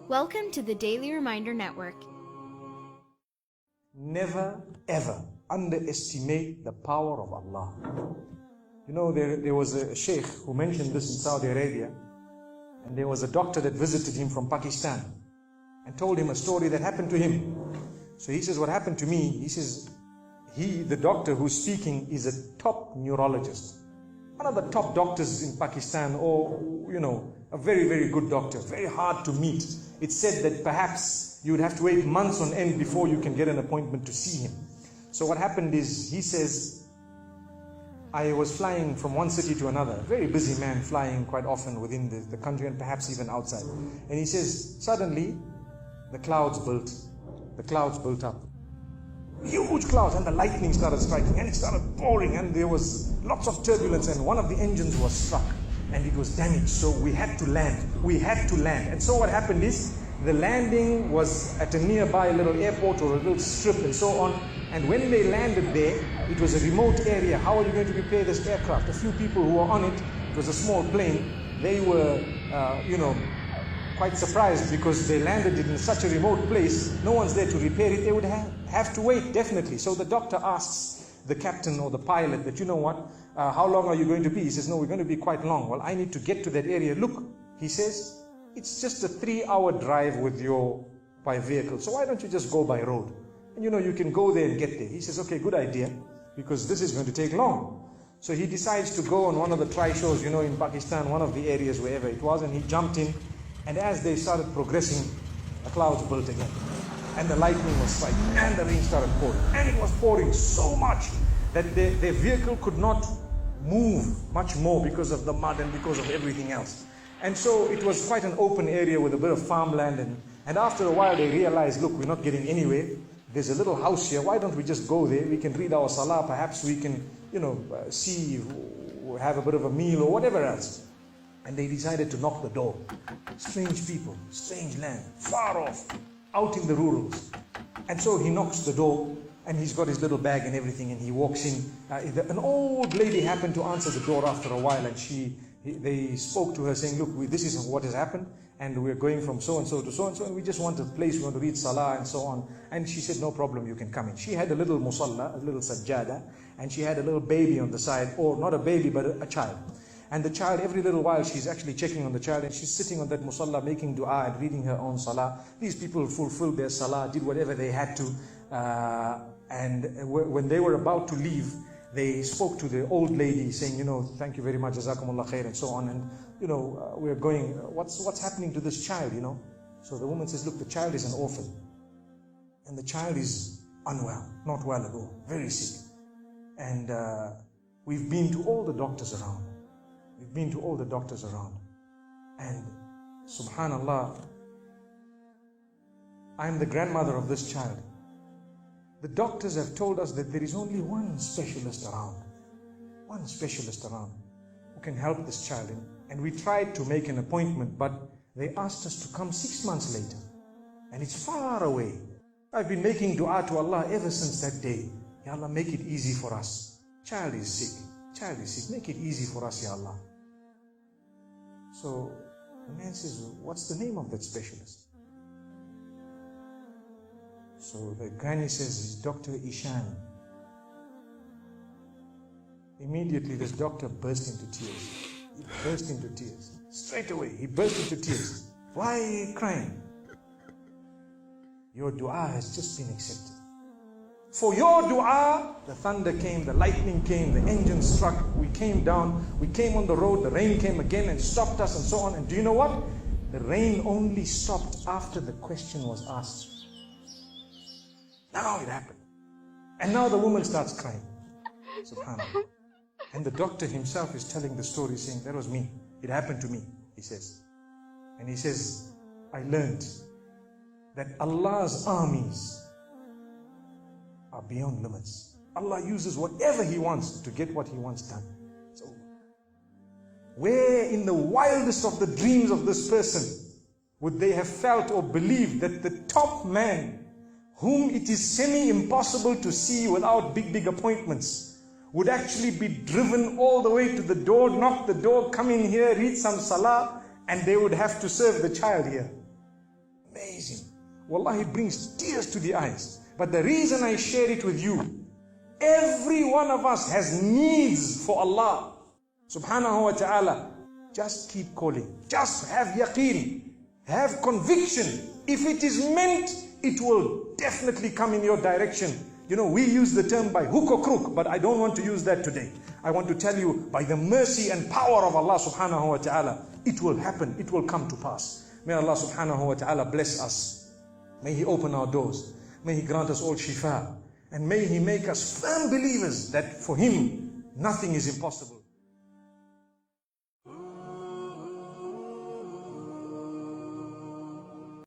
Welcome to the Daily Reminder Network. Never ever underestimate the power of Allah. You know, there was a sheikh who mentioned this in Saudi Arabia, and there was a doctor that visited him from Pakistan and told him a story that happened to him. So he says, what happened to me, he says, the doctor who's speaking is a top neurologist, one of the top doctors in Pakistan, or, you know, a very, very good doctor, very hard to meet. It's said that perhaps you would have to wait months on end before you can get an appointment to see him. So what happened is, he says, I was flying from one city to another, a very busy man, flying quite often within the country and perhaps even outside. And he says, suddenly the clouds built up. Huge clouds, and the lightning started striking, and it started pouring, and there was lots of turbulence, and one of the engines was struck and it was damaged. So we had to land. And so what happened is, the landing was at a nearby little airport or a little strip and so on. And when they landed there, it was a remote area. How are you going to repair this aircraft? A few people who were on it, it was a small plane, they were, quite surprised because they landed it in such a remote place. No one's there to repair it. They would have to wait, definitely. So the doctor asks the captain or the pilot that, you know what, how long are you going to be? He says, no, we're going to be quite long. Well, I need to get to that area. Look, he says, it's just a 3-hour drive by vehicle. So why don't you just go by road? And you know, you can go there and get there. He says, okay, good idea, because this is going to take long. So he decides to go on one of the tri-shows, you know, in Pakistan, one of the areas, wherever it was, and he jumped in. And as they started progressing, the clouds built again. And the lightning was striking, and the rain started pouring. And it was pouring so much that their vehicle could not move much more because of the mud and because of everything else. And so it was quite an open area with a bit of farmland. And after a while they realized, look, we're not getting anywhere. There's a little house here. Why don't we just go there? We can read our salah. Perhaps we can, see, have a bit of a meal or whatever else. And they decided to knock the door. Strange people, strange land, far off, out in the rurals. And so he knocks the door, and he's got his little bag and everything, and he walks in. An old lady happened to answer the door after a while, and they spoke to her saying, look, this is what has happened, and we're going from so-and-so to so-and-so, and we just want a place, we want to read salah and so on. And she said, no problem, you can come in. She had a little musalla, a little sajjada, and she had a little baby on the side, or not a baby, but a child. And the child, every little while, she's actually checking on the child, and she's sitting on that musalla, making dua and reading her own salah. These people fulfilled their salah, did whatever they had to. And when they were about to leave, they spoke to the old lady saying, thank you very much, jazakumullah khair, and so on. And, we're going, what's happening to this child, So the woman says, look, the child is an orphan. And the child is unwell, not well at all, very sick. And we've been to all the doctors around. And subhanallah, I'm the grandmother of this child. The doctors have told us that there is only one specialist around who can help this child. And we tried to make an appointment, but they asked us to come 6 months later. And it's far away. I've been making dua to Allah ever since that day. Ya Allah, make it easy for us. Child is sick. Make it easy for us, Ya Allah. So the man says, what's the name of that specialist? So the granny says, it's Dr. Ishan. Immediately this doctor burst into tears. Straight away, he burst into tears. Why are you crying? Your dua has just been accepted. For your dua, the thunder came, the lightning came, the engine struck, we came down, we came on the road, the rain came again and stopped us and so on. And do you know what? The rain only stopped after the question was asked. Now it happened. And now the woman starts crying. Subhanallah. And the doctor himself is telling the story, saying, that was me. It happened to me, he says. And he says, I learned that Allah's armies are beyond limits. Allah uses whatever He wants to get what He wants done. So, where in the wildest of the dreams of this person would they have felt or believed that the top man, whom it is semi-impossible to see without big appointments, would actually be driven all the way to the door, knock the door, come in here, read some salah, and they would have to serve the child here. Amazing. Wallahi, it brings tears to the eyes. But the reason I share it with you, every one of us has needs for Allah subhanahu wa ta'ala. Just keep calling. Just have yaqeen. Have conviction. If it is meant, it will definitely come in your direction. You know, we use the term by hook or crook, but I don't want to use that today. I want to tell you, by the mercy and power of Allah subhanahu wa ta'ala, it will happen. It will come to pass. May Allah subhanahu wa ta'ala bless us. May He open our doors. May He grant us all shifa. And may He make us firm believers that for Him, nothing is impossible.